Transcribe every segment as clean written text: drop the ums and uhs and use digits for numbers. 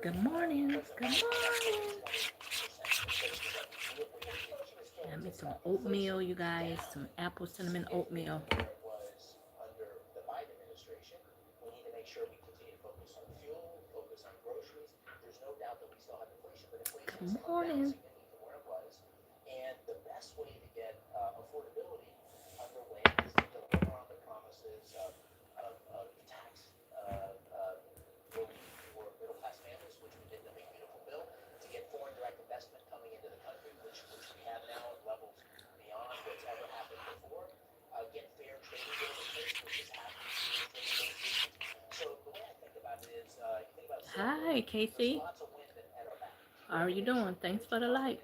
Good morning. Good morning. Got me some oatmeal, you guys. Some apple cinnamon oatmeal. Good morning. Hi, Casey. How are you doing? Thanks for the light.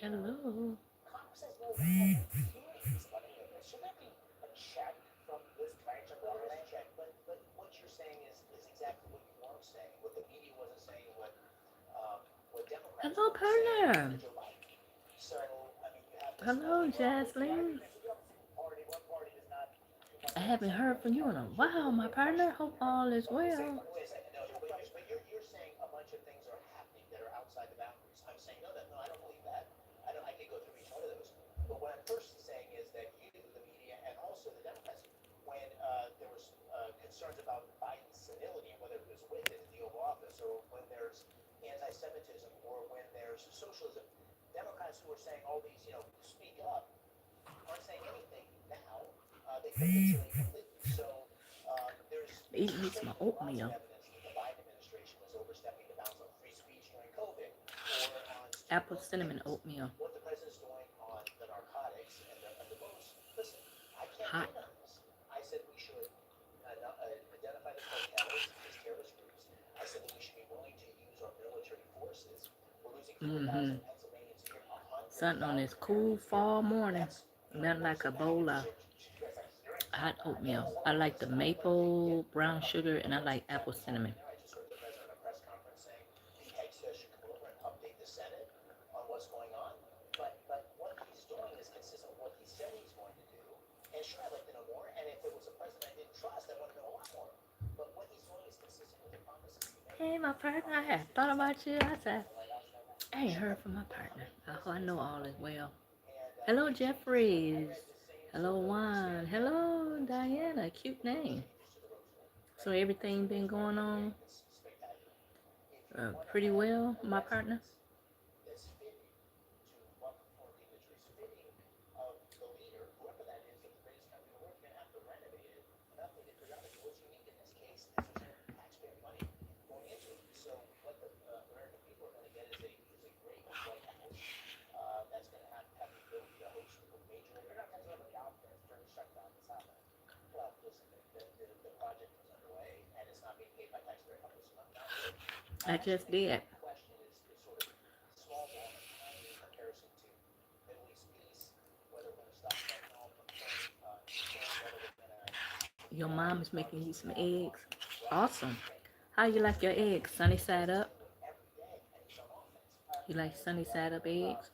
Hello. Hello, partner. Hello, Jasmine. I haven't heard from you in a while, my partner. Hope all is well. Eat me some oatmeal. Apple cinnamon oatmeal. Hot. Mm-hmm. Something on this cool fall morning. Nothing like a bowl of hot oatmeal. I like the maple brown sugar and I like apple cinnamon. Hey, my partner, I had thought about you. I said, I ain't heard from my partner. I know all is well. Hello, Jeffries. Hello, Juan. Hello, Diana. Cute name. So everything been going on pretty well, my partner? I just did. Your mom is making you some eggs. Awesome. How you like your eggs? Sunny side up? You like sunny side up eggs?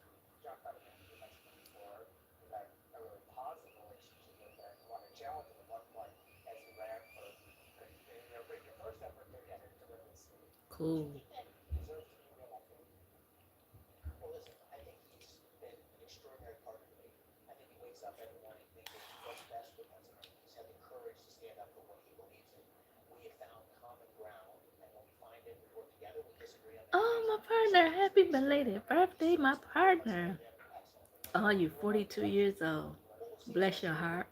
Cool. Oh, my partner. Happy belated birthday, my partner. Oh, you 42 years old. Bless your heart.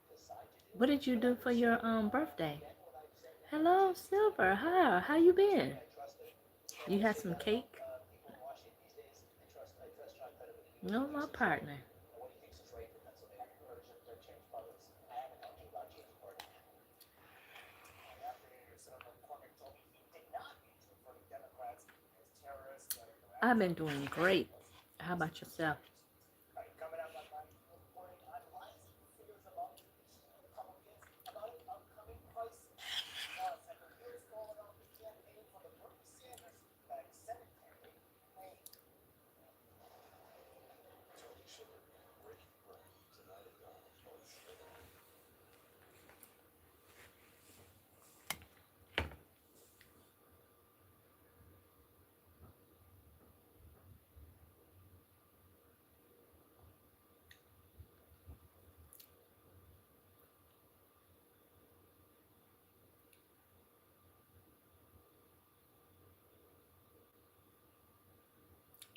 What did you do for your birthday? Hello, Silver. Hi. How you been? You had some cake? No, my partner. I've been doing great. How about yourself?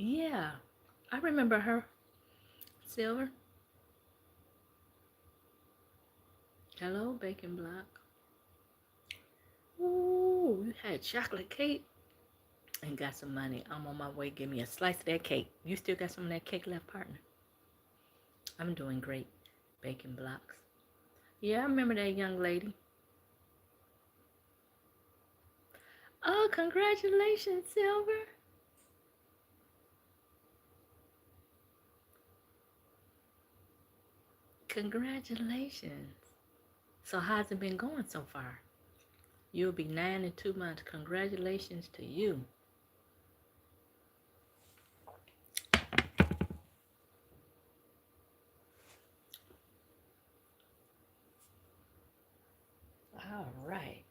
Yeah, I remember her. Silver. Hello, Bacon Block. Ooh, you had chocolate cake and got some money. I'm on my way. Give me a slice of that cake. You still got some of that cake left, partner? I'm doing great. Bacon Blocks. Yeah, I remember that young lady. Oh, congratulations, Silver. Congratulations. So how's it been going so far? You'll be 9 in 2 months. Congratulations to you. All right.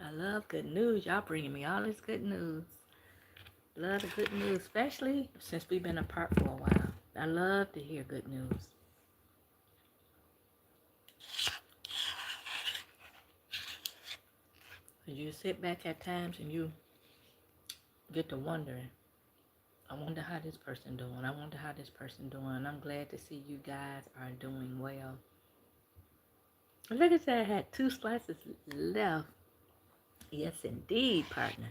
I love good news. Y'all bringing me all this good news. Love the good news, especially since we've been apart for a while. I love to hear good news. You sit back at times and you get to wondering, I wonder how this person doing. I wonder how this person doing. I'm glad to see you guys are doing well. Look at that, I had 2 slices left. Yes, indeed, partner.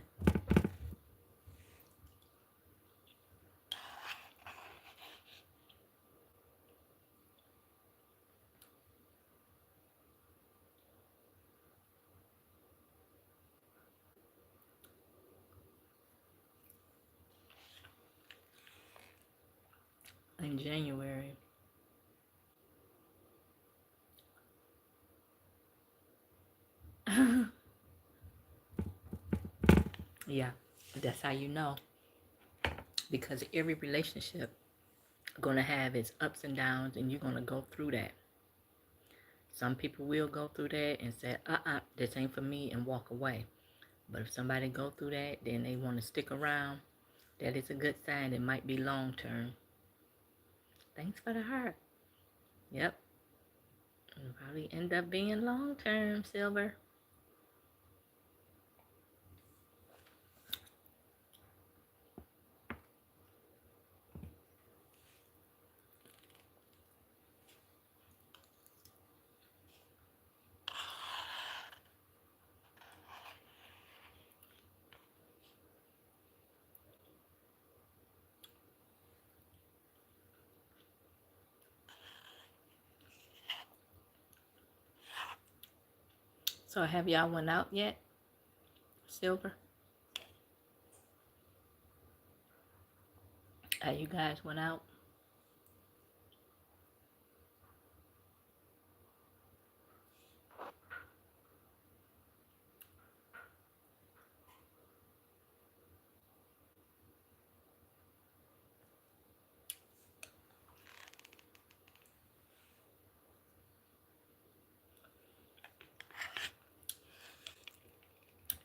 In January. Yeah, that's how you know. Because every relationship gonna have its ups and downs, and you're gonna go through that. Some people will go through that and say, this ain't for me, and walk away. But if somebody go through that, then they want to stick around, that is a good sign. It might be long term. Thanks for the heart. Yep. It'll probably end up being long term, Silver. So have y'all went out yet, Silver? You guys went out?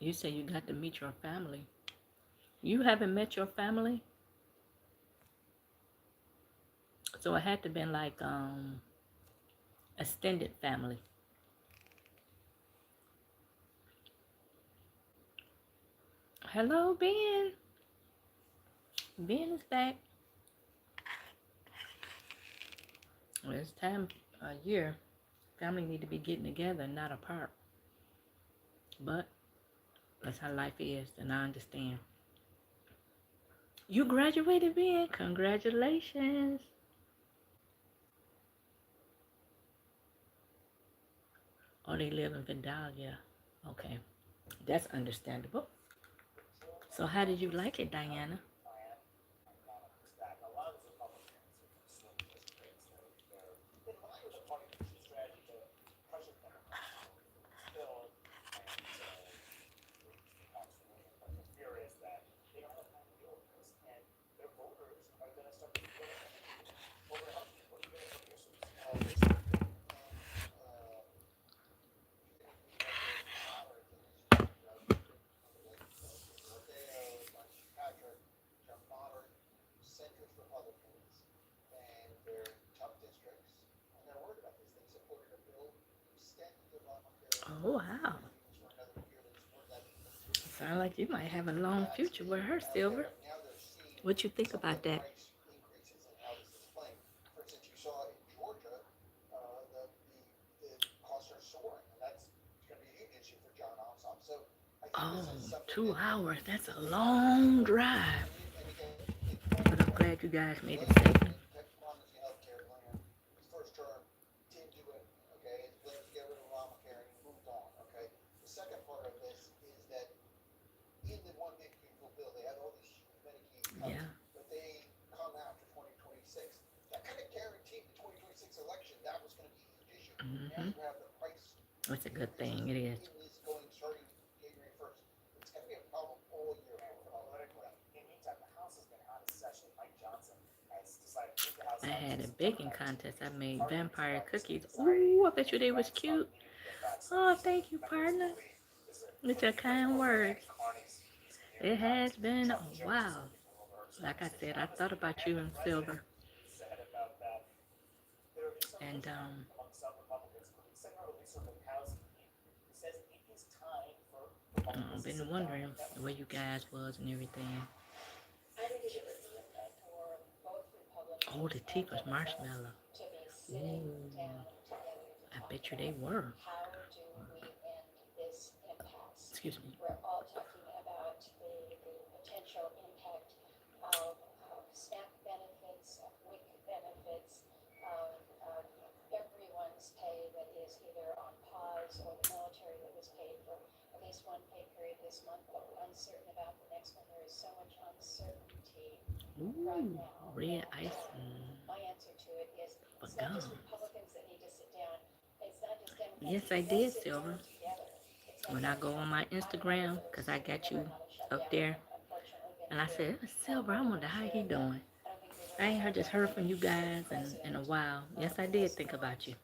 You say you got to meet your family. You haven't met your family? So it had to been like extended family. Hello, Ben. Ben is back. Well, it's time a year. Family need to be getting together, not apart. But that's how life is, and I understand. You graduated, Ben. Congratulations. Oh, they live in Vidalia. Okay, that's understandable. So how did you like it, Diana? Oh, wow. Sound like you might have a long future with her, Silver. What you think about that? Oh, 2 hours. That's a long drive. But I'm glad you guys made it safely. Yeah. Mm-hmm. It's a good thing. It is. I had a baking contest. I made vampire cookies. Ooh, I bet you they was cute. Oh, thank you, partner. With your kind words. It has been a while. Like I said, I thought about you in silver. And I've been wondering where you guys was and everything. Oh, the teeth was marshmallow. Ooh, I bet you they were. Excuse me. Ooh, red icing for gum. Yes, I did, Silver. When I go on my Instagram, because I got you up there, and I said, Silver, I wonder how he doing. I ain't heard just heard from you guys in a while. Yes, I did think about you.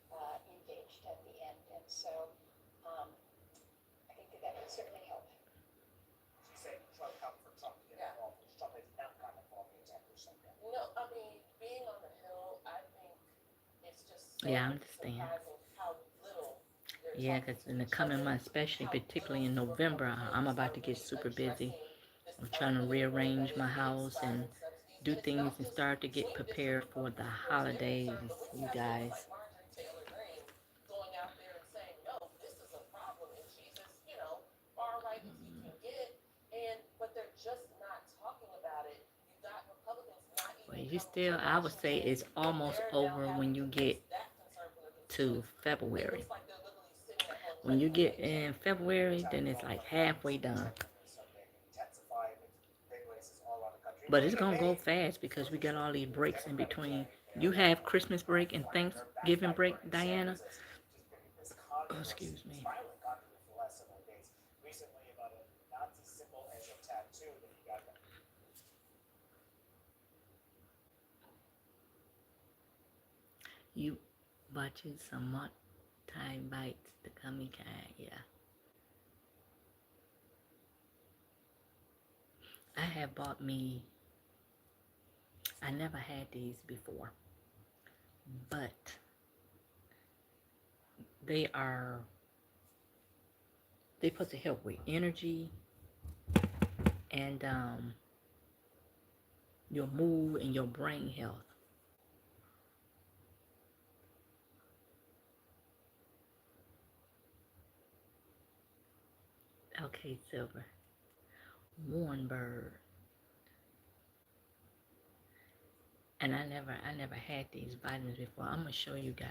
Yeah, I understand. Yeah, because in the coming months, especially particularly in November, I'm about to get super busy. I'm trying to rearrange my house and do things and start to get prepared for the holidays, you guys. Well, you still, I would say it's almost over when you get to February. When you get in February, then it's like halfway done. But it's gonna go fast because we got all these breaks in between. You have Christmas break and Thanksgiving break, Diana. Oh, excuse me. You watching some multi bites, the gummy kind, yeah. I have bought me. I never had these before, but they are. They supposed to help with energy and your mood and your brain health. Okay, Silver. Warnbird. And I never had these vitamins before. I'm gonna show you guys.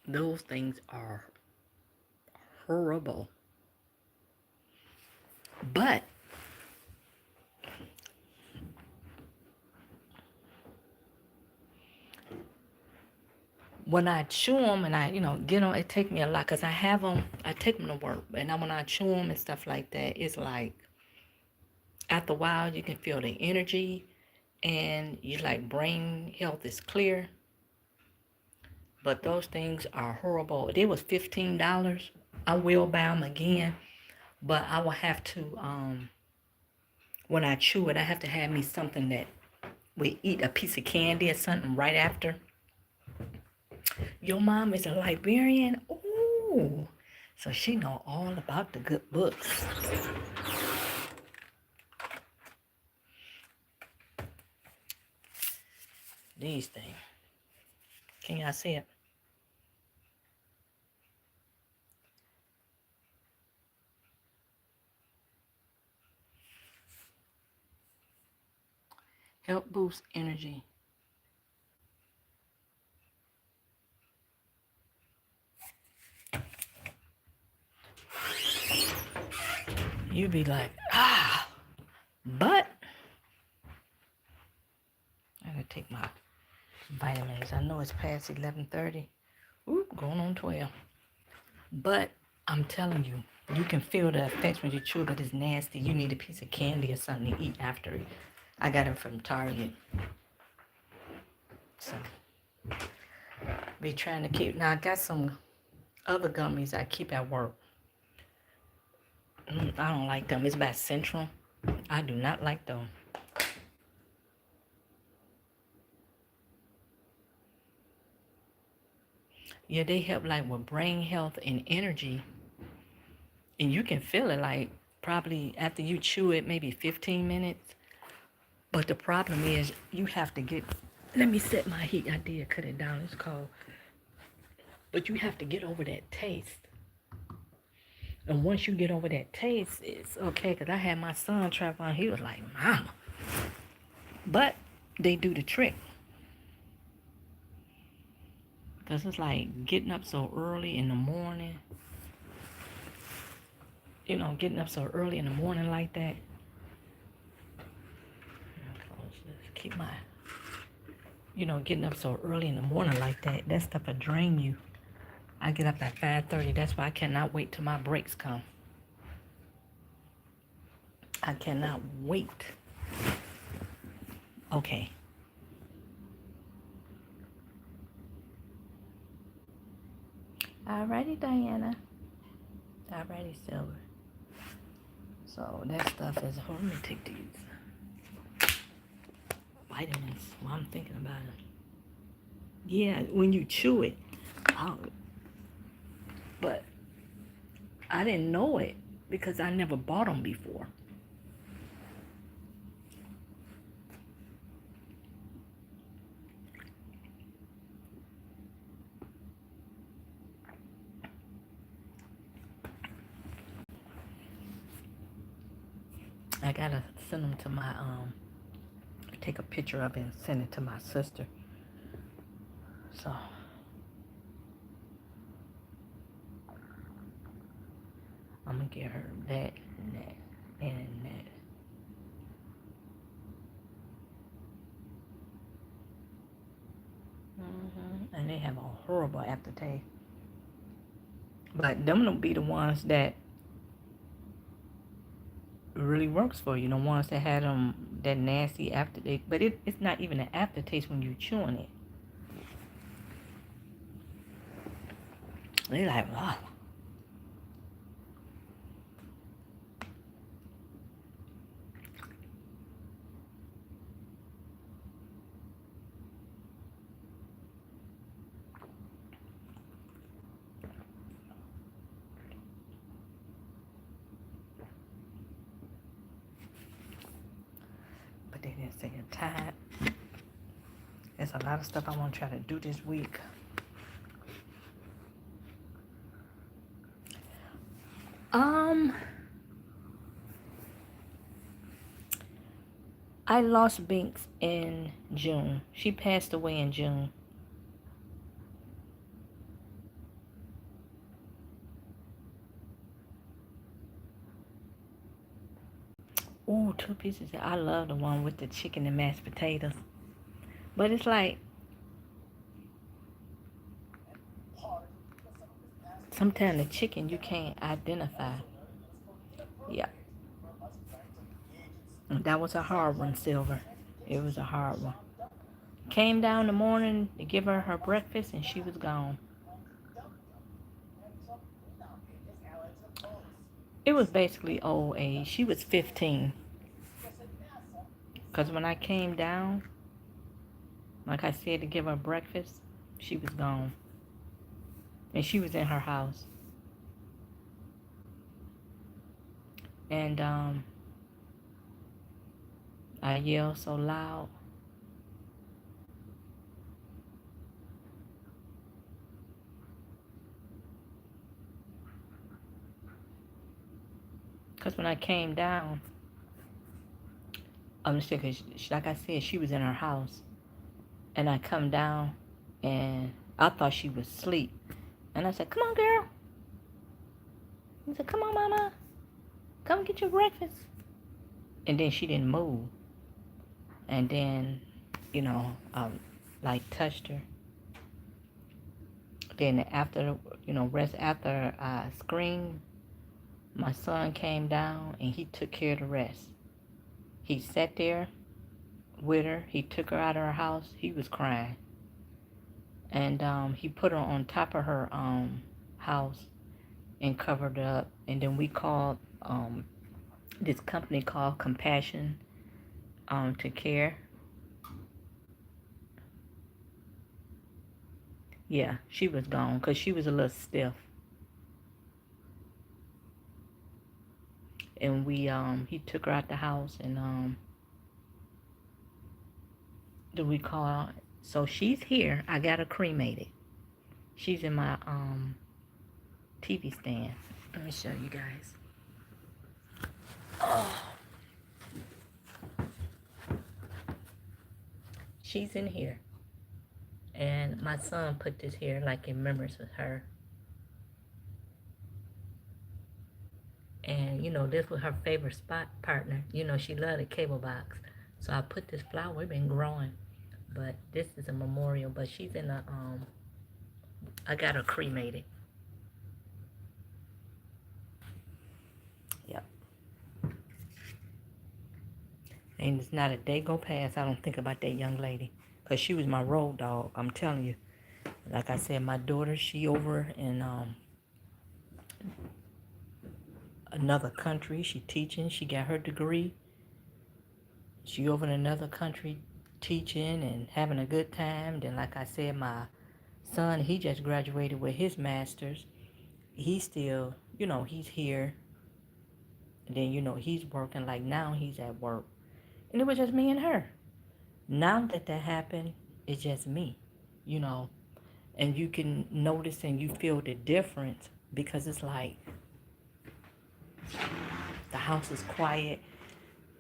Those things are horrible. But when I chew them and I get them, it take me a lot because I have them. I take them to work, and when I chew them and stuff like that, it's like after a while you can feel the energy, and you like brain health is clear. But those things are horrible. They was $15. I will buy them again, but I will have to when I chew it, I have to have me something that we eat a piece of candy or something right after. Your mom is a librarian. Ooh, So she know all about the good books. These things. Can y'all see it? Help boost energy. You be like, but I gotta take my vitamins. I know it's past 11:30. Oop, going on 12. But I'm telling you, you can feel the effects when you chew, but it's nasty. You need a piece of candy or something to eat after it. I got it from Target. So, be trying to keep. Now, I got some other gummies I keep at work. I don't like them. It's by Central. I do not like them. Yeah, they help like with brain health and energy. And you can feel it like probably after you chew it, maybe 15 minutes. But the problem is you have to get, let me set my heat. I did cut it down. It's cold. But you have to get over that taste. And once you get over that taste, it's okay. Because I had my son try one. He was like, Mama. But they do the trick. Because it's like getting up so early in the morning. You know, getting up so early in the morning like that. Keep my, you know, getting up so early in the morning like that. That stuff will drain you. I get up at 5:30. That's why I cannot wait till my breaks come. I cannot wait. Okay. Alrighty, Diana. Alrighty, Silver. So that stuff is, let me take these vitamins while I'm thinking about it. Yeah, when you chew it, but I didn't know it because I never bought them before. I gotta send them to my, take a picture of it and send it to my sister. So, I'm gonna get her that and that and that. And they have a horrible aftertaste. But them don't be the ones that really works for you. The ones that had them that nasty aftertaste. But it's not even an aftertaste when you chewing it. They like, wow. But they didn't say a time. There's a lot of stuff I want to try to do this week. I lost Binks in June. She passed away in June. Oh, 2 pieces. I love the one with the chicken and mashed potatoes. But it's like, sometimes the chicken you can't identify. Yeah. That was a hard one, Silver. It was a hard one. Came down in the morning to give her her breakfast and she was gone. It was basically old age. She was 15. Because when I came down, like I said, to give her breakfast, she was gone. And she was in her house. And I yell so loud. Because when I came down, cause like I said, she was in her house. And I come down, and I thought she was asleep. And I said, come on, girl. He said, come on, mama. Come get your breakfast. And then she didn't move. And then, you know, like touched her. Then after, rest after I screamed, my son came down and he took care of the rest. He sat there with her. He took her out of her house. He was crying. And he put her on top of her house and covered her up. And then we called this company called Compassion to Care. Yeah, she was gone because she was a little stiff. And he took her out the house, and then we called. So she's here. I got her cremated. She's in my TV stand. Let me show you guys. Oh, she's in here. And my son put this here like in memories with her. And, this was her favorite spot partner. She loved a cable box. So I put this flower. It's been growing. But this is a memorial. But she's in a, I got her cremated. Yep. And it's not a day go past I don't think about that young lady. Because she was my road dog. I'm telling you. Like I said, my daughter, she over in another country. She teaching. She got her degree. She over in another country teaching and having a good time. Then, like I said, my son, he just graduated with his master's. He's still, he's here. And then, he's working. Like now he's at work. And it was just me and her. Now that happened, it's just me, And you can notice and you feel the difference because it's like the house is quiet.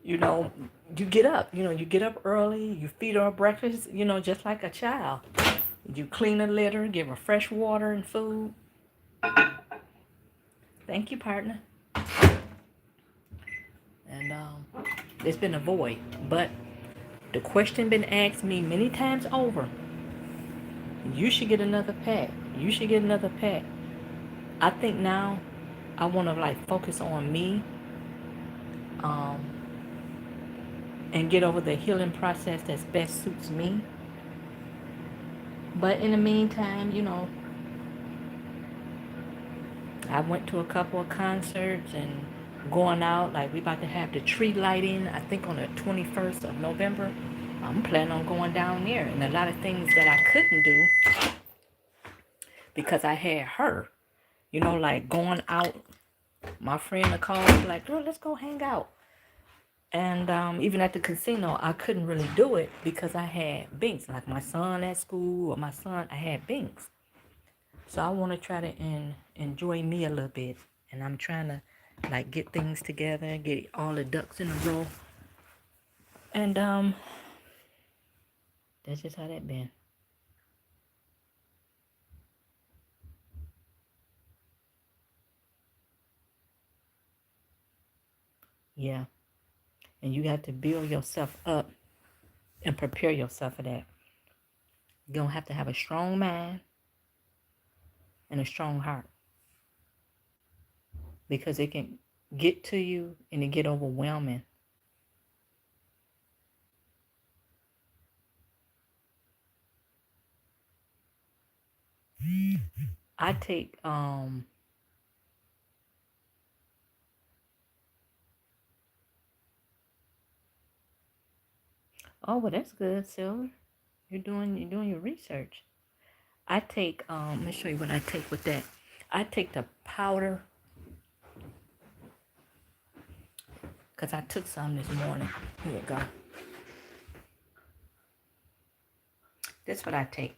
You get up. You get up early. You feed her breakfast, just like a child. You clean her litter, give her fresh water and food. Thank you, partner. And it's been a void. But the question been asked me many times over. You should get another pet. You should get another pet. I think now I want to focus on me and get over the healing process that best suits me. But in the meantime, I went to a couple of concerts and going out. Like we about to have the tree lighting, I think on the 21st of November. I'm planning on going down there. And a lot of things that I couldn't do because I had her. Like going out. My friend Nicole was like, girl, let's go hang out. And even at the casino, I couldn't really do it because I had Binks. Like my son at school or my son, I had Binks. So I want to try to enjoy me a little bit. And I'm trying to get things together, get all the ducks in a row. And that's just how that been. Yeah. And you got to build yourself up and prepare yourself for that. You're going to have a strong mind and a strong heart. Because it can get to you and it get overwhelming. I take oh, well, that's good, Silver. You're doing your research. I take let me show you what I take with that. I take the powder because I took some this morning. Here you go. That's what I take.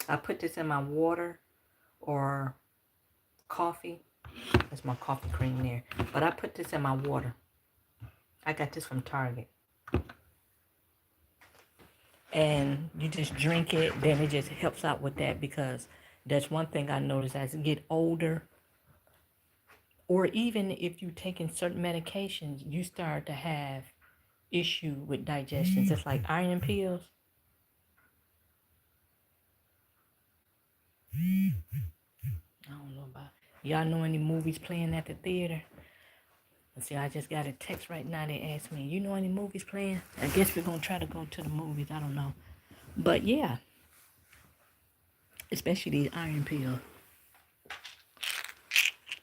I put this in my water or coffee. That's my coffee cream there. But I put this in my water. I got this from Target. And you just drink it. Then it just helps out with that, because that's one thing I noticed as I get older. Or even if you're taking certain medications, you start to have issue with digestion. Just like iron pills. I don't know about y'all know any movies playing at the theater? See, I just got a text right now. They asked me, you know any movies playing? I guess we're going to try to go to the movies. I don't know. But yeah, especially these iron pills.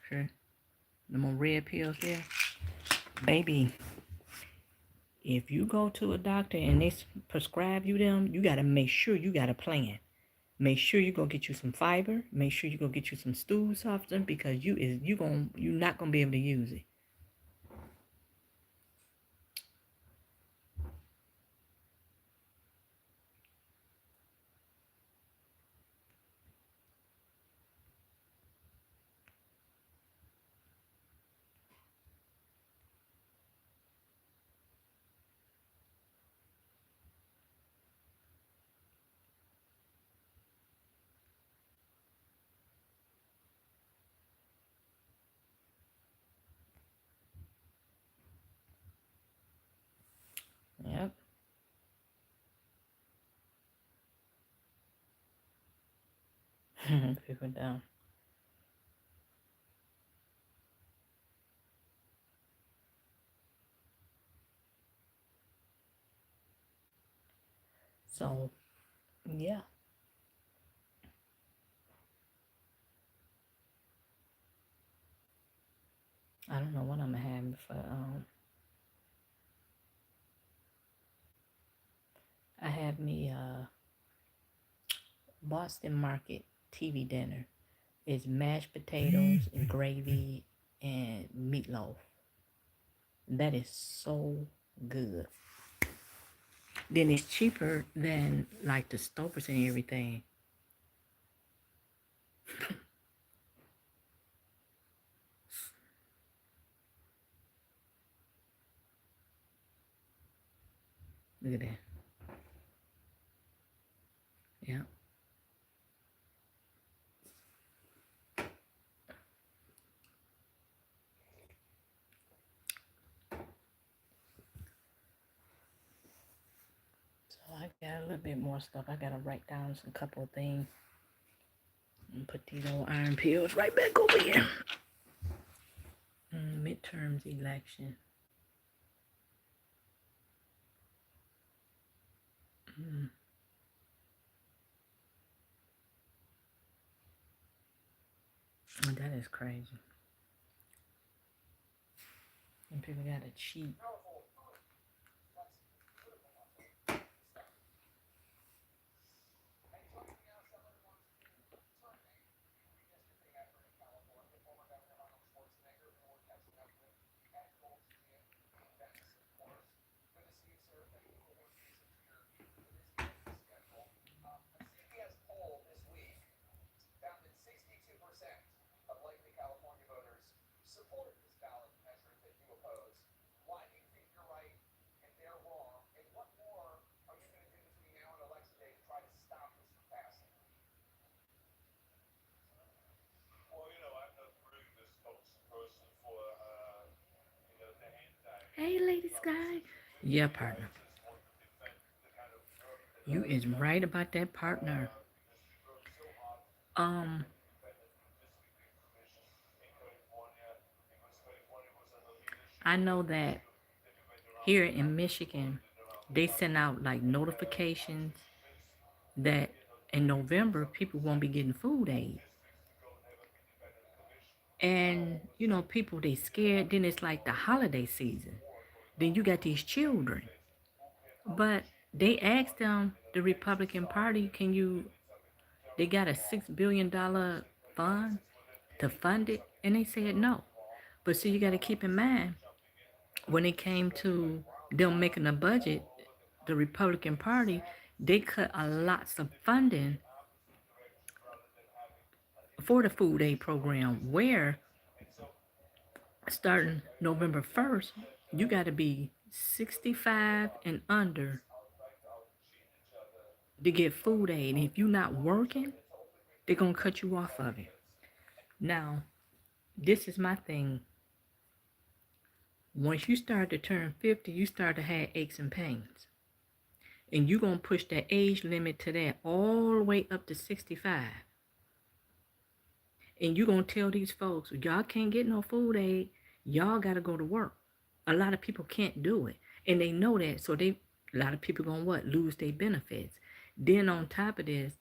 Sure. The more red pills there. Baby, if you go to a doctor and they prescribe you them, you got to make sure you got a plan. Make sure you go get you some fiber. Make sure you go get you some stool softener, because you're not going to be able to use it. Yep. People down. So, yeah. I don't know what I'm having for, I have me Boston Market TV dinner. It's mashed potatoes and gravy and meatloaf. That is so good. Then it's cheaper than like the Stouffer's and everything. Look at that. Yeah. So I got a little bit more stuff. I gotta write down some couple of things and put these old iron pills right back over here. Midterms election. That is crazy. And people gotta cheat. Hey, Lady Sky. Yeah, partner. You is right about that, partner. Um, I know that here in Michigan, they send out like notifications that in November people won't be getting food aid. And you know, people they scared. Then it's like the holiday season. Then you got these children. But they asked them, the Republican Party, can you, they got a $6 billion fund to fund it, and they said no. But see, you got to keep in mind, when it came to them making a budget, the Republican Party, they cut a lots of funding for the food aid program, where starting November 1st, you got to be 65 and under to get food aid. And if you're not working, they're going to cut you off of it. Now, this is my thing. Once you start to turn 50, you start to have aches and pains. And you're going to push that age limit to that all the way up to 65. And you're going to tell these folks, y'all can't get no food aid. Y'all got to go to work. A lot of people can't do it. And they know that. So a lot of people going to what? Lose their benefits. Then on top of this,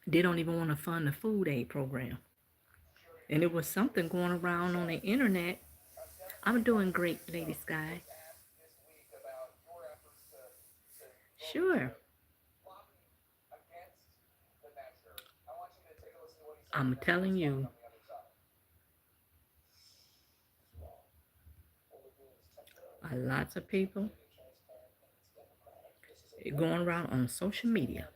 they don't even want to fund the food aid program. And it was something going around on the internet. I'm doing great, Lady Sky. Sure. I'm telling you, lots of people going around on social media.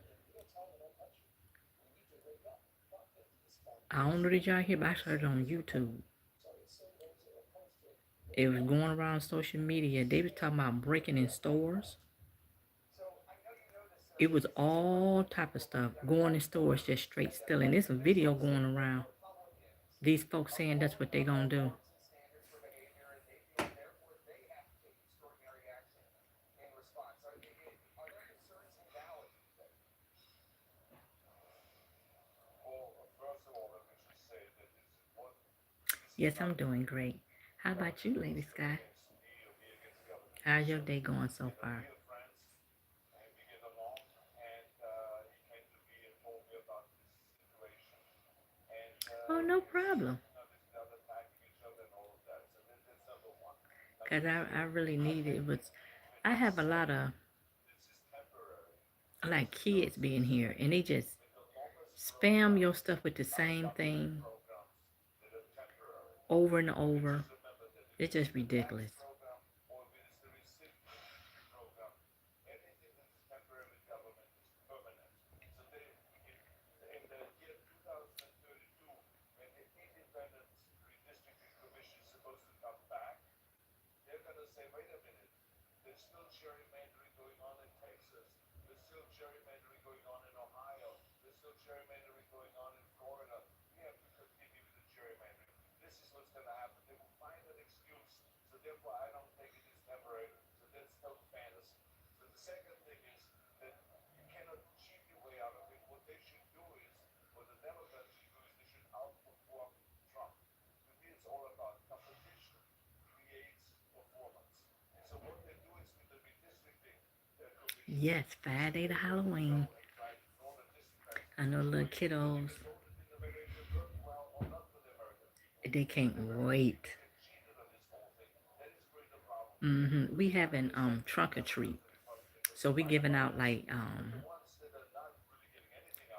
I don't know that y'all hear, but I heard it on YouTube. It was going around social media. They was talking about breaking in stores. It was all type of stuff. Going in stores, just straight stealing. There's a video going around. These folks saying that's what they gonna do. Yes, I'm doing great. How about you, Lady Sky? How's your day going so far? Oh, no problem. Because I really need it. I have a lot of like kids being here, and they just spam your stuff with the same thing over and over. It's just ridiculous. Yes, 5 days to Halloween. I know little kiddos, they can't wait. We having trunk or treat. So we giving out like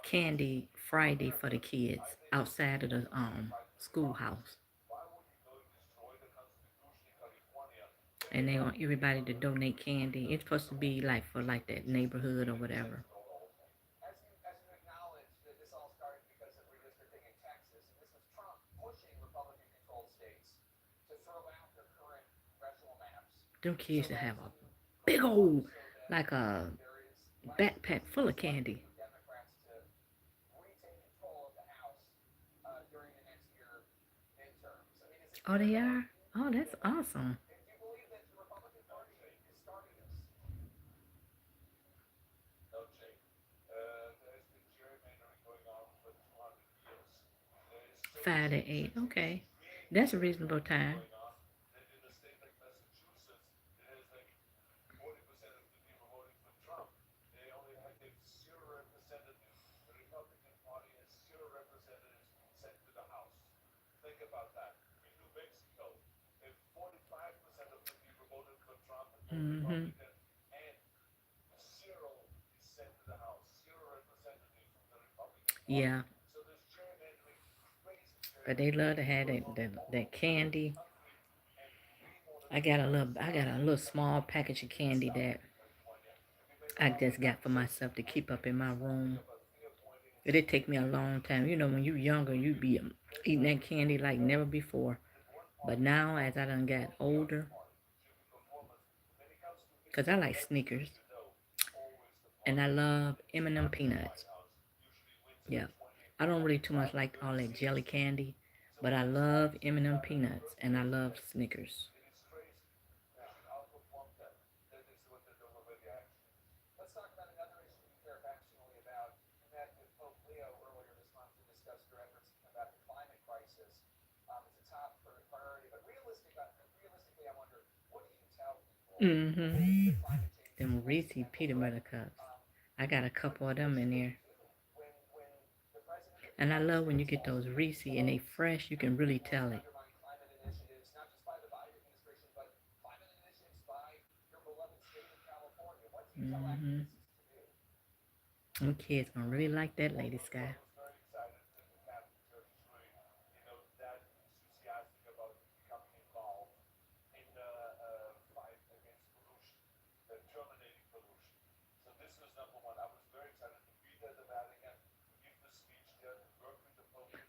candy Friday for the kids outside of the schoolhouse. And they want everybody to donate candy. It's supposed to be like for like that neighborhood or whatever. Them kids should have a big old, like a backpack full of candy. Oh, they are? Oh, that's awesome. Five to eight. Okay. That's a reasonable time. Mm-hmm. Yeah. But they love to have that candy. I got a little small package of candy that I just got for myself to keep up in my room. It'd take me a long time. You know, when you younger, you be eating that candy like never before. But now, as I done got older, because I like Snickers, and I love M&M peanuts. Yeah, I don't really too much like all that jelly candy, but I love M&M peanuts, and I love Snickers. Mm-hmm. Them Reese peanut butter cups. I got a couple of them in there. And I love when you get those Reese and they fresh, you can really tell it. Mm-hmm. Them kids gonna really like that Lady Sky.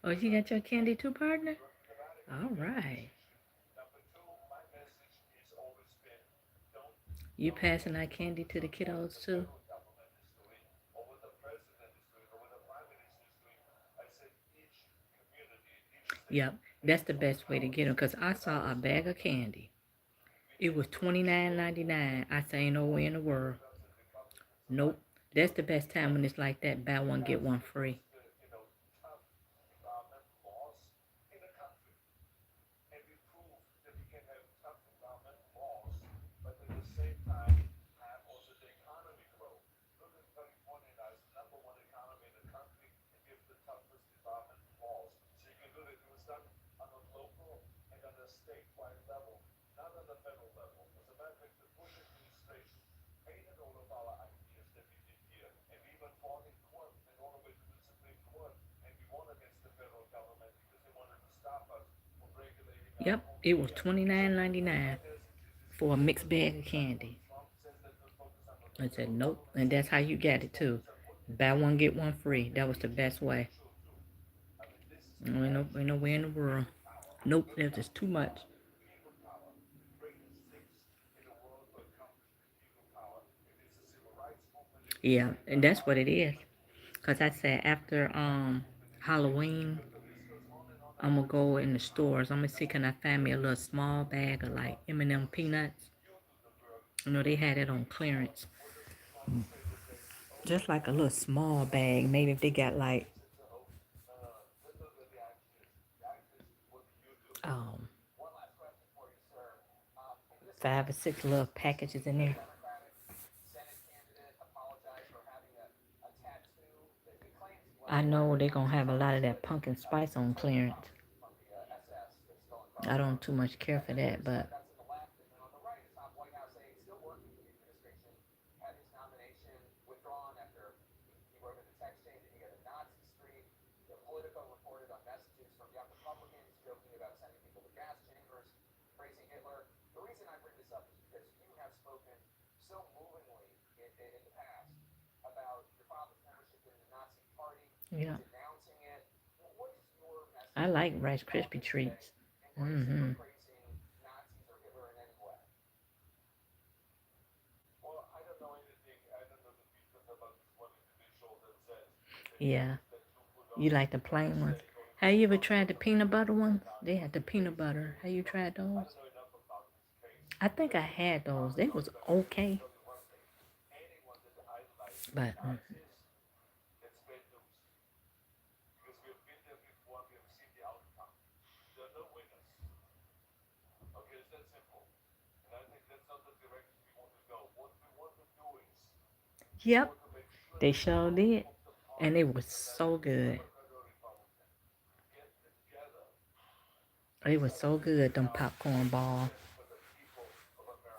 Oh, you got your candy too, partner? All right. You passing that candy to the kiddos too? Yep, that's the best way to get them. Cause I saw a bag of candy. It was $29.99. I say ain't no way in the world. Nope. That's the best time when it's like that. Buy one get one free. Yep, it was $29.99 for a mixed bag of candy. I said nope, and that's how you got it too. Buy one get one free. That was the best way. Ain't no way in the world. Nope, that's just too much. Yeah, and that's what it is. Cause I said after Halloween, I'm gonna go in the stores. I'm gonna see can I find me a little small bag of like M&M peanuts. You know they had it on clearance, just like a little small bag. Maybe if they got like um 5 or 6 little packages in there. I know they're gonna have a lot of that pumpkin spice on clearance. I don't too much care for that, but yeah, I like Rice Krispie treats. Mm-hmm. Yeah, you like the plain ones. Have you ever tried the peanut butter ones? They had the peanut butter. Have you tried those? I think I had those. They was okay, but yep, they sure did, and it was so good. It was so good. Them popcorn ball,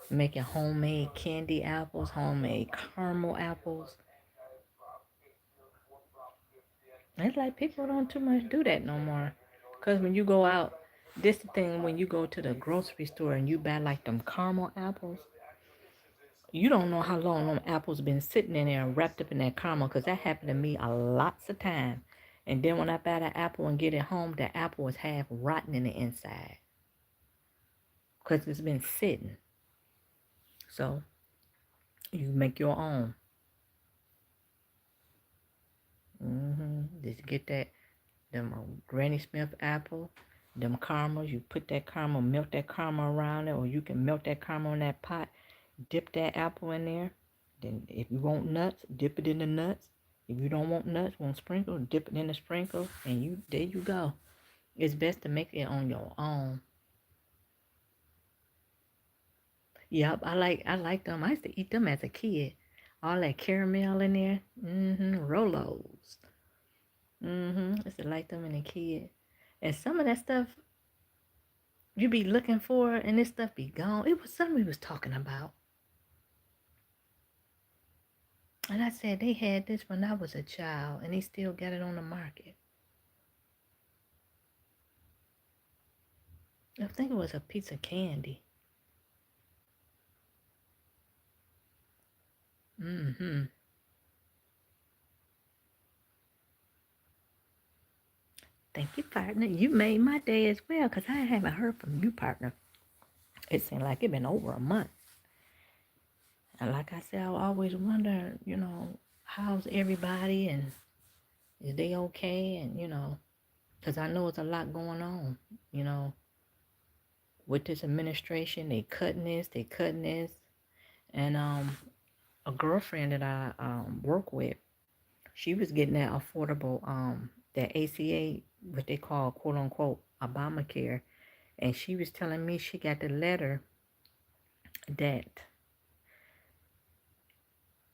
making homemade candy apples, homemade caramel apples. It's like people don't too much do that no more. Cause when you go out, This the thing when you go to the grocery store and you buy like them caramel apples. You don't know how long them apples been sitting in there and wrapped up in that caramel, because that happened to me a lots of time. And then when I buy the apple and get it home, the apple is half rotten in the inside because it's been sitting. So you make your own. Just get that them Granny Smith apple, them caramels. You put that caramel, melt that caramel around it, or you can melt that caramel in that pot. Dip that apple in there. Then if you want nuts, dip it in the nuts. If you don't want nuts, want sprinkle, dip it in the sprinkle, and there you go. It's best to make it on your own. Yep, I like them. I used to eat them as a kid. All that caramel in there. Rolos. I used to like them in a kid. And some of that stuff you be looking for and this stuff be gone. It was something we was talking about. And I said they had this when I was a child and they still got it on the market. I think it was a piece of candy. Thank you, partner. You made my day as well, because I haven't heard from you, partner. It seemed like it been over a month. And like I said, I always wonder, how's everybody and is they okay? And, because I know it's a lot going on, with this administration. They cutting this, they cutting this. And a girlfriend that I work with, she was getting that affordable, that ACA, what they call, quote unquote, Obamacare. And she was telling me she got the letter that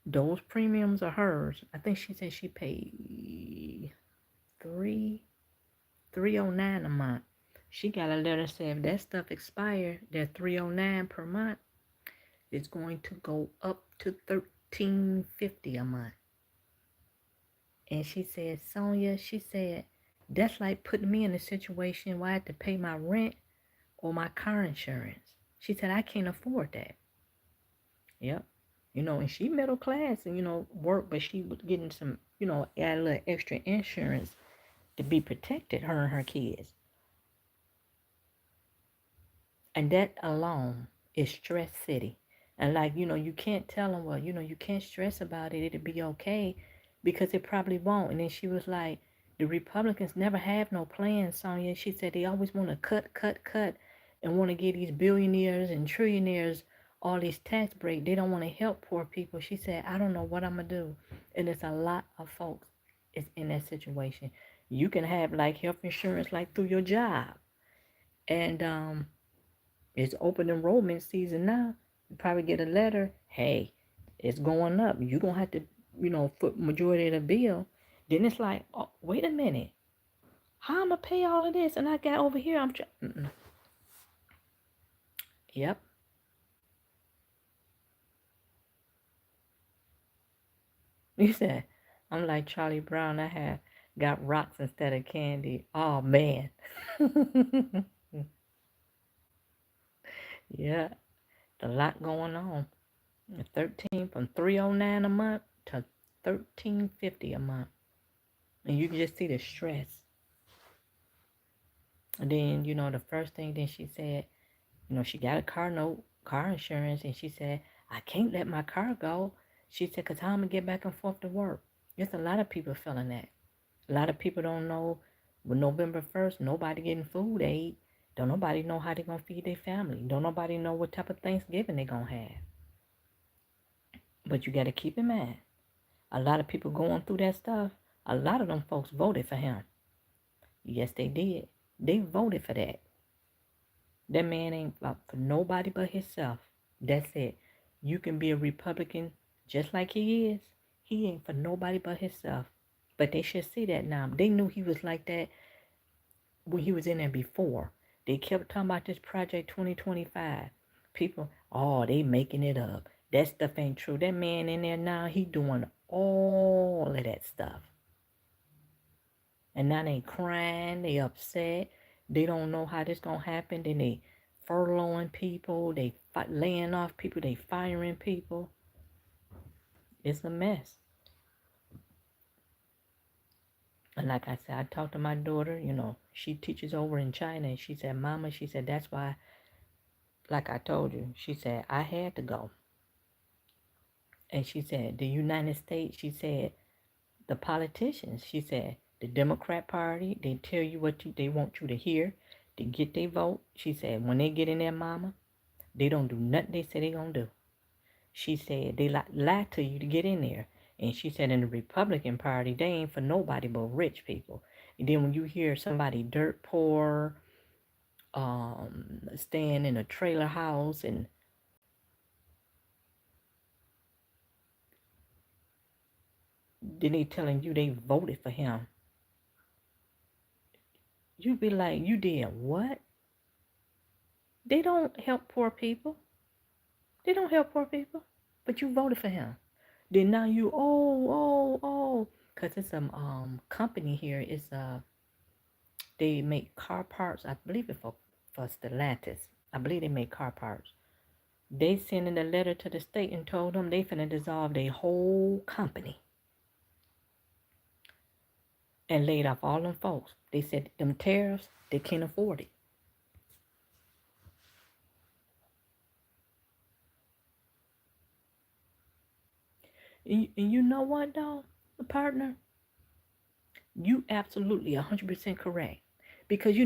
those premiums are hers. I think she said she paid $309 a month. She got a letter saying if that stuff expired, that $309 per month is going to go up to $1350 a month. And she said, Sonia, she said, that's like putting me in a situation where I have to pay my rent or my car insurance. She said, I can't afford that. Yep. And she middle class and, work, but she was getting some, add a little extra insurance to be protected, her and her kids. And that alone is stress city. And like, you can't tell them, well, you can't stress about it. It'll be okay, because it probably won't. And then she was like, the Republicans never have no plans, Sonia. She said they always want to cut, and want to give these billionaires and trillionaires all these tax breaks. They don't want to help poor people. She said, I don't know what I'm going to do. And it's a lot of folks is in that situation. You can have like health insurance like through your job. And it's open enrollment season now. You probably get a letter, hey, it's going up. You're going to have to, foot majority of the bill. Then it's like, oh, wait a minute. How am I pay all of this? And I got over here, Yep. You said, I'm like Charlie Brown. I got rocks instead of candy. Oh, man. Yeah, a lot going on. 13 from $309 a month to $1350 a month. And you can just see the stress. And then, the first thing then she said, she got a car note, car insurance, and she said, I can't let my car go. She said, because how am I going to get back and forth to work? There's a lot of people feeling that. A lot of people don't know, with November 1st, nobody getting food aid. Don't nobody know how they're going to feed their family. Don't nobody know what type of Thanksgiving they're going to have. But you got to keep in mind, a lot of people going through that stuff, a lot of them folks voted for him. Yes, they did. They voted for that. That man ain't for nobody but himself. That's it. You can be a Republican just like he is. He ain't for nobody but himself. But they should see that now. They knew he was like that when he was in there before. They kept talking about this Project 2025. People, oh, they making it up. That stuff ain't true. That man in there now, he doing all of that stuff. And now they crying, they upset. They don't know how this gonna happen. Then they furloughing people. They laying off people. They firing people. It's a mess. And like I said, I talked to my daughter. She teaches over in China, and she said, "Mama," she said, "that's why." Like I told you, she said, "I had to go." And she said, "The United States," she said, "the politicians," she said, "the Democrat Party, they tell you what they want you to hear to get their vote." She said, "When they get in there, Mama, they don't do nothing they say they gonna do." She said, "They lie to you to get in there." And she said, "In the Republican Party, they ain't for nobody but rich people." And then when you hear somebody dirt poor, staying in a trailer house, and then they telling you they voted for him, you be like, you did what? They don't help poor people. They don't help poor people. But you voted for him. Then now you, because it's a company here. They make car parts. I believe it's for Stellantis. I believe they make car parts. They sent in a letter to the state and told them they finna dissolve their whole company and laid off all them folks. They said them tariffs, they can't afford it. And you know what, though, partner? You absolutely 100% correct. Because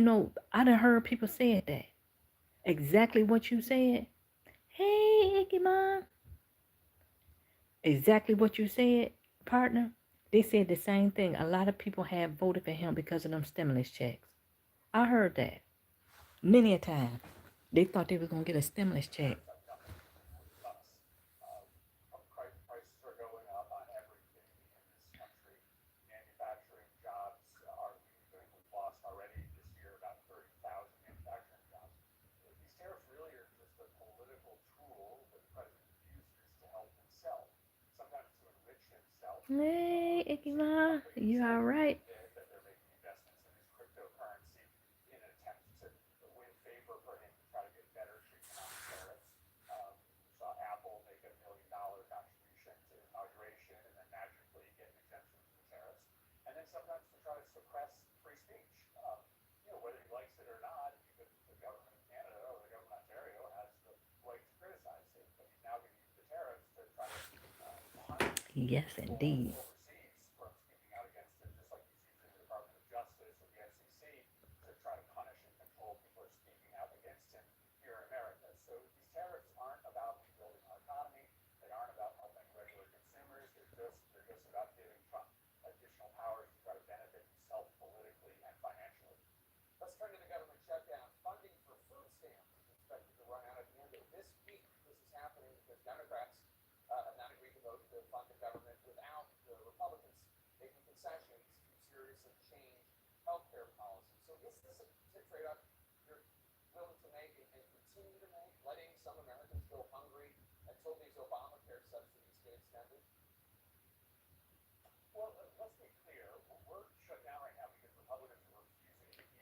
I done heard people say that. Exactly what you said. Hey, Icky Mom. Exactly what you said, partner. They said the same thing. A lot of people have voted for him because of them stimulus checks. I heard that many a time. They thought they was going to get a stimulus check. Hey, Icky Ma, you all right? Yes, indeed.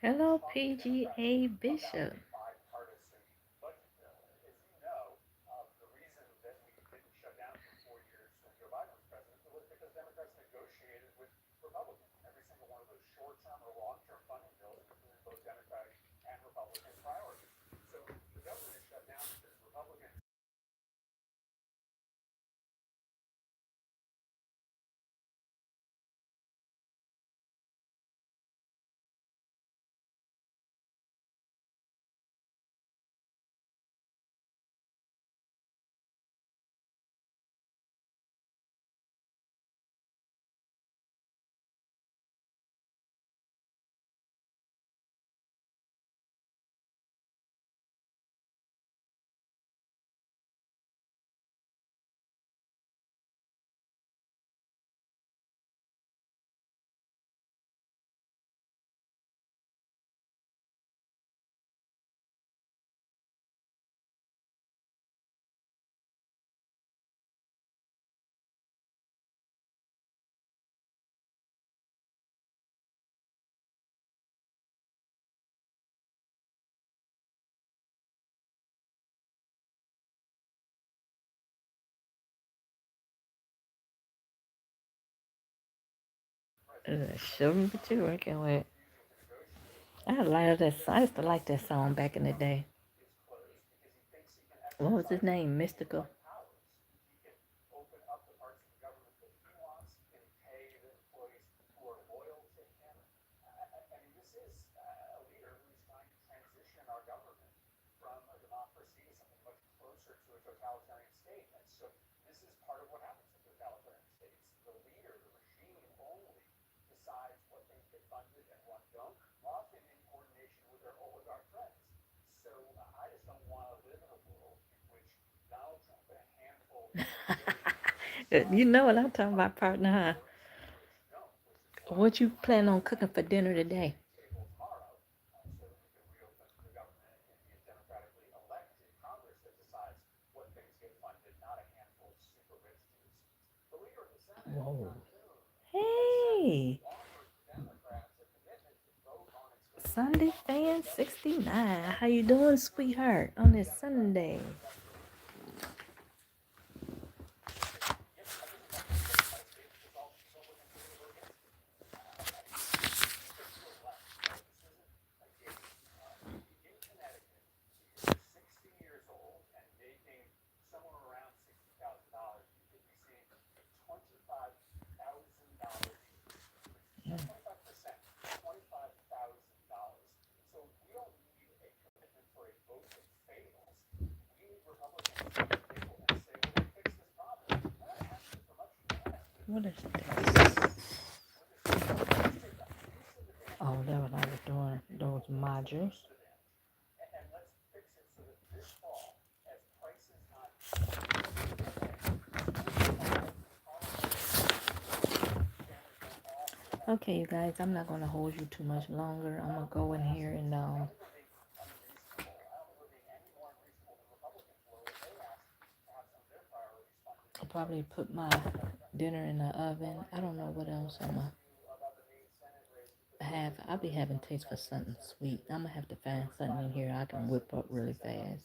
Hello, PGA Bishop. Show me what you're working with. I used to like that song back in the day. What was his name? Mystical. You know what I'm talking about, partner, huh? What you plan on cooking for dinner today? Whoa. Hey, Sunday fan 69. How you doing, sweetheart, on this Sunday? What is this? Oh, that what I was doing. Those modules. Okay, you guys, I'm not gonna hold you too much longer. I'm gonna go in here and I'll probably put my dinner in the oven. I don't know what else I'm gonna have. I'll be having taste for something sweet. I'm gonna have to find something in here I can whip up really fast.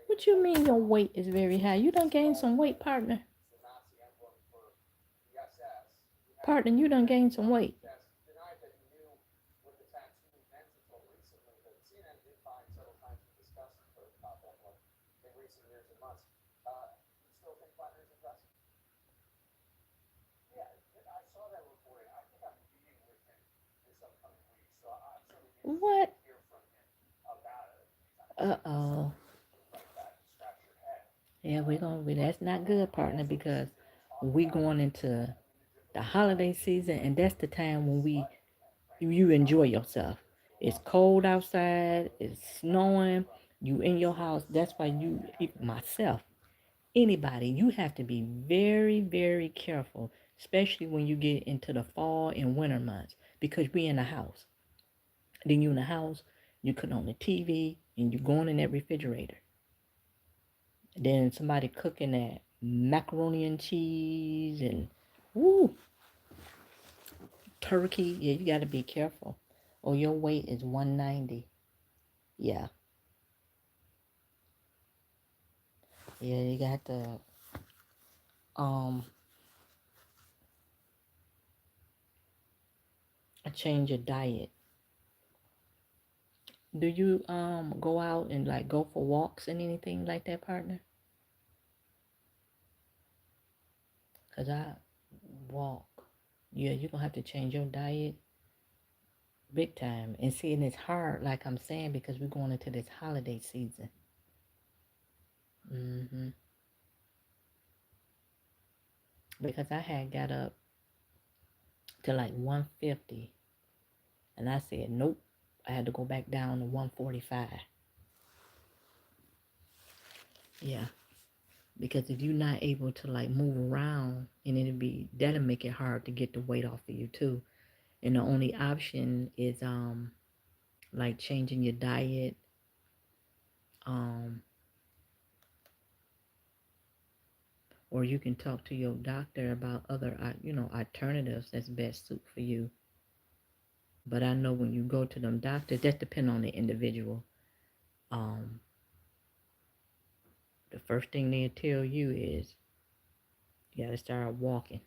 What you mean your weight is very high? You done gained some weight, partner. Partner, you done gained some weight. What? Uh-oh. Yeah, that's not good, partner, because we going into the holiday season, and that's the time when you enjoy yourself. It's cold outside, it's snowing, you in your house. That's why myself, anybody, you have to be very, very careful, especially when you get into the fall and winter months, because we in the house. Then you in the house, you put on the TV, and you going in that refrigerator. Then somebody cooking that macaroni and cheese and woo, turkey. Yeah, you got to be careful. Oh, your weight is 190. Yeah. Yeah, you got to um change your diet. Do you go out and like go for walks and anything like that, partner? Cause I walk. Yeah, you're gonna have to change your diet big time. And see, and it's hard, like I'm saying, because we're going into this holiday season. Because I had got up to like 150, and I said nope. I had to go back down to 145. Yeah. Because if you're not able to like move around, and that'll make it hard to get the weight off of you too. And the only option is like changing your diet, um or you can talk to your doctor about other alternatives that's best suit for you. But I know when you go to them doctors, that depends on the individual. um the first thing they'll tell you is You gotta start walking.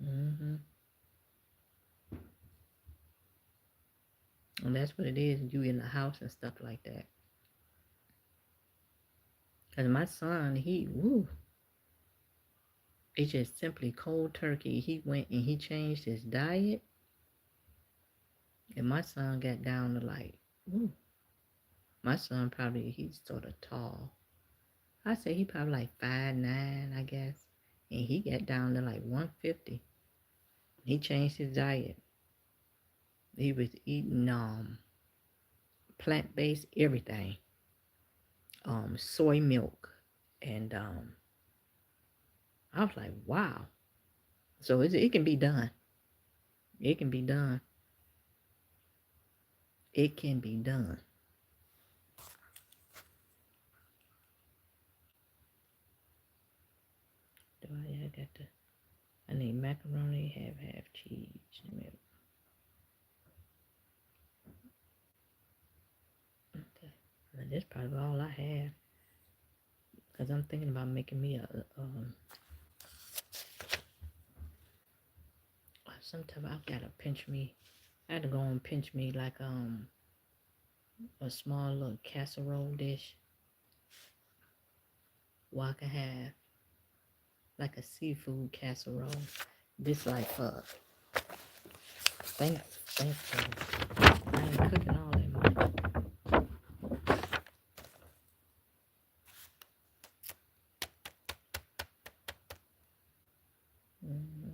Mm-hmm. And that's what it is. You in the house and stuff like that. Cause my son, it's just simply cold turkey. He went and he changed his diet, and my son got down to like, woo. My son probably he's sort of tall. I say he probably like 5'9", I guess, and he got down to like 150. He changed his diet. He was eating plant-based everything, soy milk, and I was like, wow. So it can be done. It can be done. It can be done. I got the. I need macaroni, half cheese, milk. Okay, and that's probably all I have. Cause I'm thinking about making me a sometime I've got to pinch me. I had to go and pinch me like a small little casserole dish where I can have like a seafood casserole. This like Thanksgiving. I ain't cooking all that much. Mm-hmm.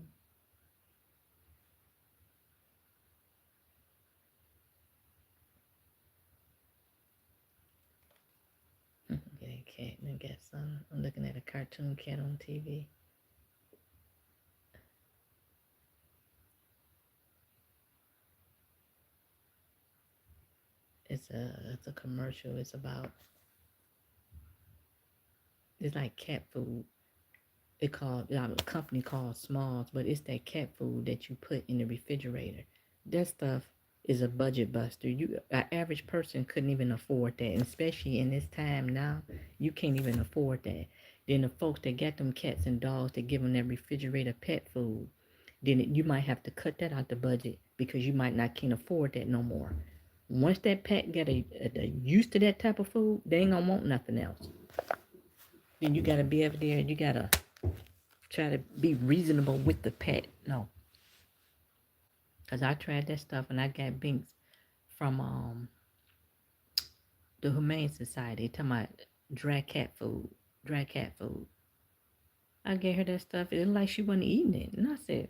Get a cat and got some. I'm looking at a cartoon cat on TV. It's a commercial. It's like cat food. It called a company called Smalls, but it's that cat food that you put in the refrigerator. That stuff is a budget buster. An average person couldn't even afford that, and especially in this time now, you can't even afford that. Then the folks that got them cats and dogs that give them that refrigerator pet food, you might have to cut that out the budget because you might not can't afford that no more. Once that pet get a used to that type of food, they ain't gonna want nothing else. Then you gotta be over there. You gotta try to be reasonable with the pet. No, because I tried that stuff and I got binks from the Humane Society talking about dry cat food. Dry cat food. I gave her that stuff. It looked like she wasn't eating it. And I said,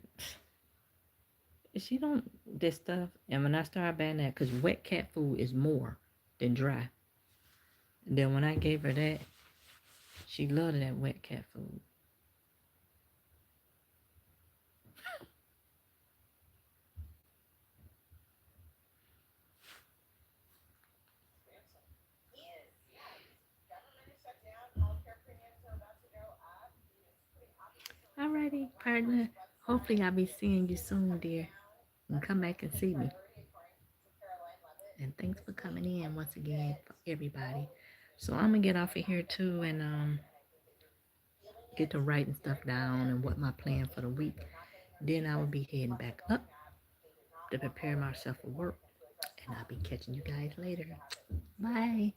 she don't this stuff. And when I started buying that, because wet cat food is more than dry. And then when I gave her that, she loved that wet cat food. Alrighty, partner. Hopefully I'll be seeing you soon, dear. And come back and see me. And thanks for coming in once again, everybody. So I'm gonna get off of here too and get to writing stuff down and what my plan for the week. Then I will be heading back up to prepare myself for work. And I'll be catching you guys later. Bye.